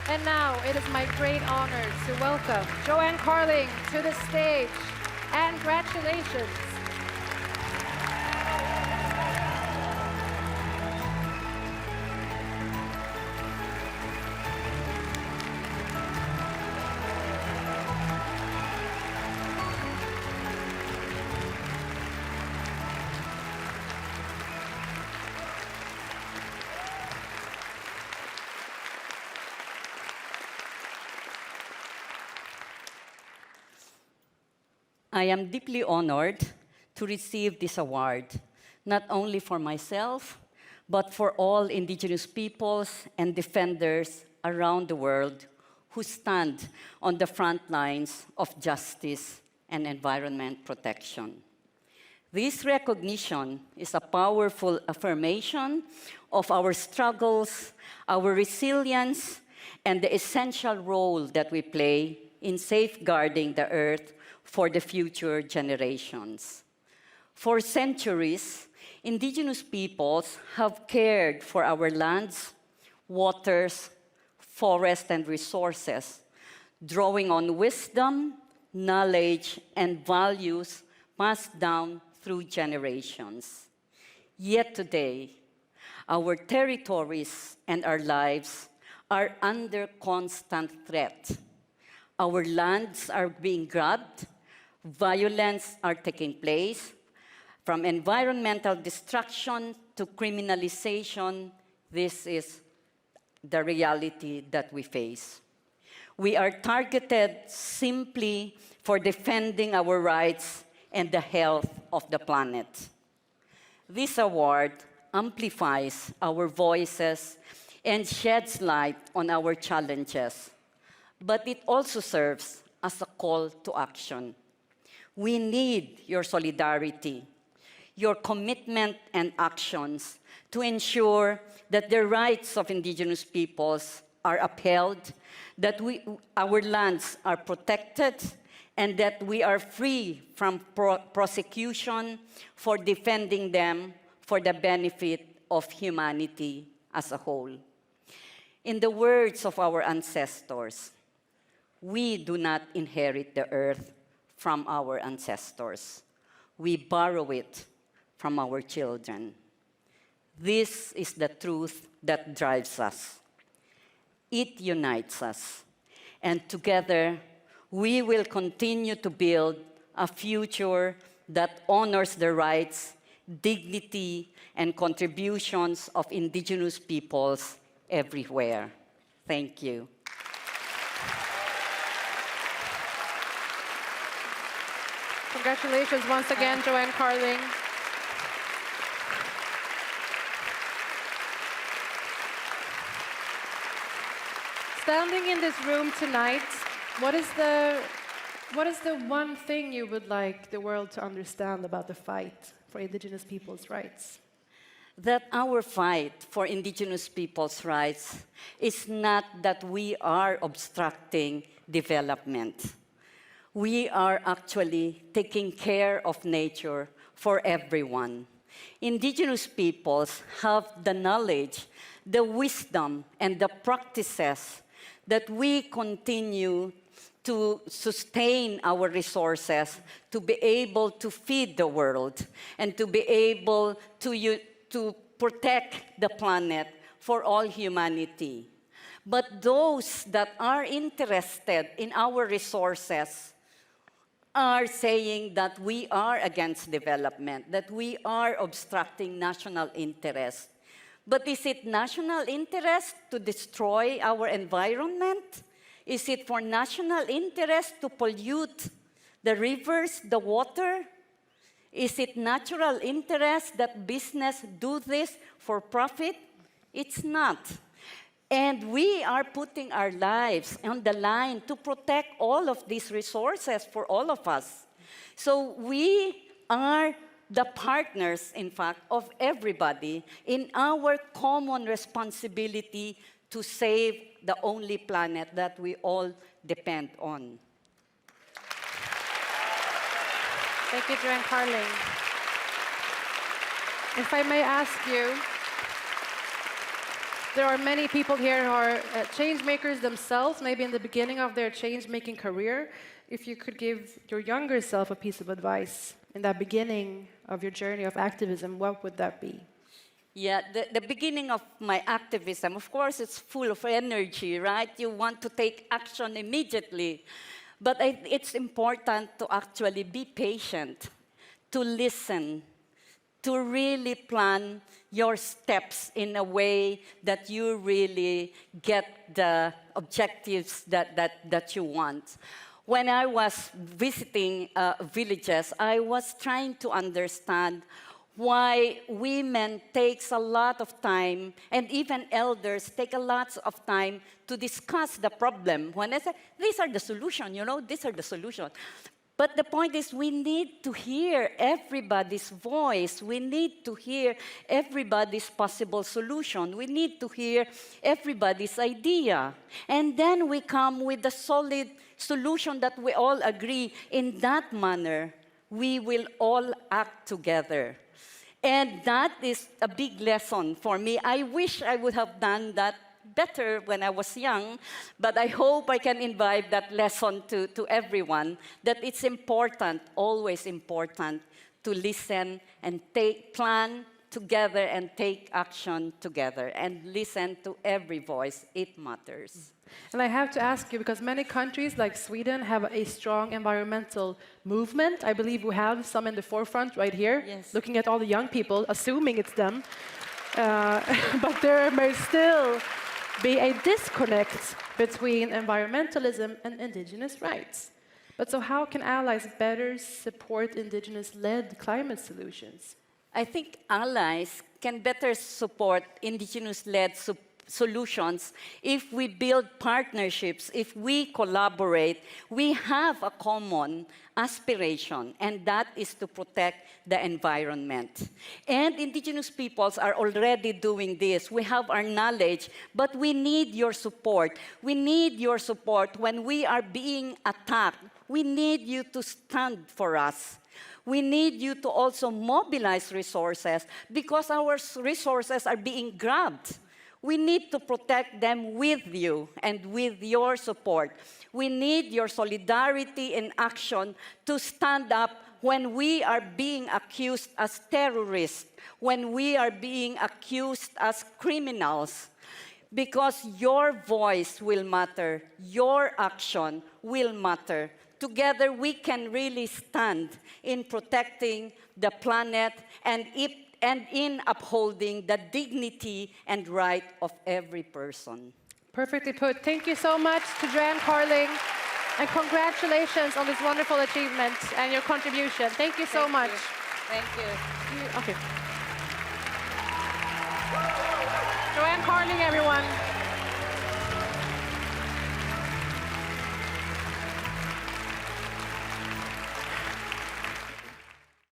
And now it is my great honor to welcome Joan Carling to the stage. And congratulations. I am deeply honored to receive this award, not only for myself, but for all Indigenous peoples and defenders around the world who stand on the front lines of justice and environment protection. This recognition is a powerful affirmation of our struggles, our resilience, and the essential role that we play in safeguarding the earth for the future generations. For centuries, Indigenous peoples have cared for our lands, waters, forests, and resources, drawing on wisdom, knowledge, and values passed down through generations. Yet today, our territories and our lives are under constant threat. Our lands are being grabbed, violence are taking place, from environmental destruction to criminalization. This is the reality that we face. We are targeted simply for defending our rights and the health of the planet. This award amplifies our voices and sheds light on our challenges, but it also serves as a call to action. We need your solidarity, your commitment and actions to ensure that the rights of Indigenous peoples are upheld, that our lands are protected, and that we are free from prosecution for defending them for the benefit of humanity as a whole. In the words of our ancestors, we do not inherit the earth from our ancestors. We borrow it from our children. This is the truth that drives us. It unites us. And together, we will continue to build a future that honors the rights, dignity, and contributions of Indigenous peoples everywhere. Thank you. Congratulations once again, Joan Carling. Standing in this room tonight, what is the one thing you would like the world to understand about the fight for Indigenous people's rights? That our fight for Indigenous people's rights is not that we are obstructing development. We are actually taking care of nature for everyone. Indigenous peoples have the knowledge, the wisdom, and the practices that we continue to sustain our resources to be able to feed the world and to be able to protect the planet for all humanity. But those that are interested in our resources are saying that we are against development, that we are obstructing national interest. But is it national interest to destroy our environment? Is it for national interest to pollute the rivers, the water? Is it natural interest that business do this for profit? It's not. And we are putting our lives on the line to protect all of these resources for all of us. So we are the partners, in fact, of everybody in our common responsibility to save the only planet that we all depend on. Thank you, Joan Carling. If I may ask you, there are many people here who are change makers themselves, maybe in the beginning of their change-making career. If you could give your younger self a piece of advice in that beginning of your journey of activism, what would that be? Yeah, the beginning of my activism, of course, it's full of energy, right? You want to take action immediately. But it's important to actually be patient, to listen, to really plan your steps in a way that you really get the objectives that you want. When I was visiting villages, I was trying to understand why women takes a lot of time, and even elders take a lot of time to discuss the problem. When I say, these are the solution, these are the solution. But the point is, we need to hear everybody's voice. We need to hear everybody's possible solution. We need to hear everybody's idea. And then we come with a solid solution that we all agree. In that manner, we will all act together. And that is a big lesson for me. I wish I would have done that better when I was young, but I hope I can imbibe that lesson to everyone, that it's important, always important, to listen and plan together and take action together and listen to every voice. It matters. And I have to ask you, because many countries like Sweden have a strong environmental movement. I believe we have some in the forefront right here, Yes. looking at all the young people, assuming it's them. But there may still be a disconnect between environmentalism and indigenous rights. But so how can allies better support indigenous-led climate solutions? I think allies can better support indigenous-led solutions if we build partnerships, if we collaborate. We have a common aspiration, and that is to protect the environment. And indigenous peoples are already doing this. We have our knowledge, but we need your support. We need your support when we are being attacked. We need you to stand for us. We need you to also mobilize resources because our resources are being grabbed. We need to protect them with you and with your support. We need your solidarity and action to stand up when we are being accused as terrorists, when we are being accused as criminals. Because your voice will matter, your action will matter. Together, we can really stand in protecting the planet and in upholding the dignity and right of every person. Perfectly put. Thank you so much to Joan Carling, and congratulations on this wonderful achievement and your contribution. Thank you so much. Thank you. Okay. Joan Carling, everyone.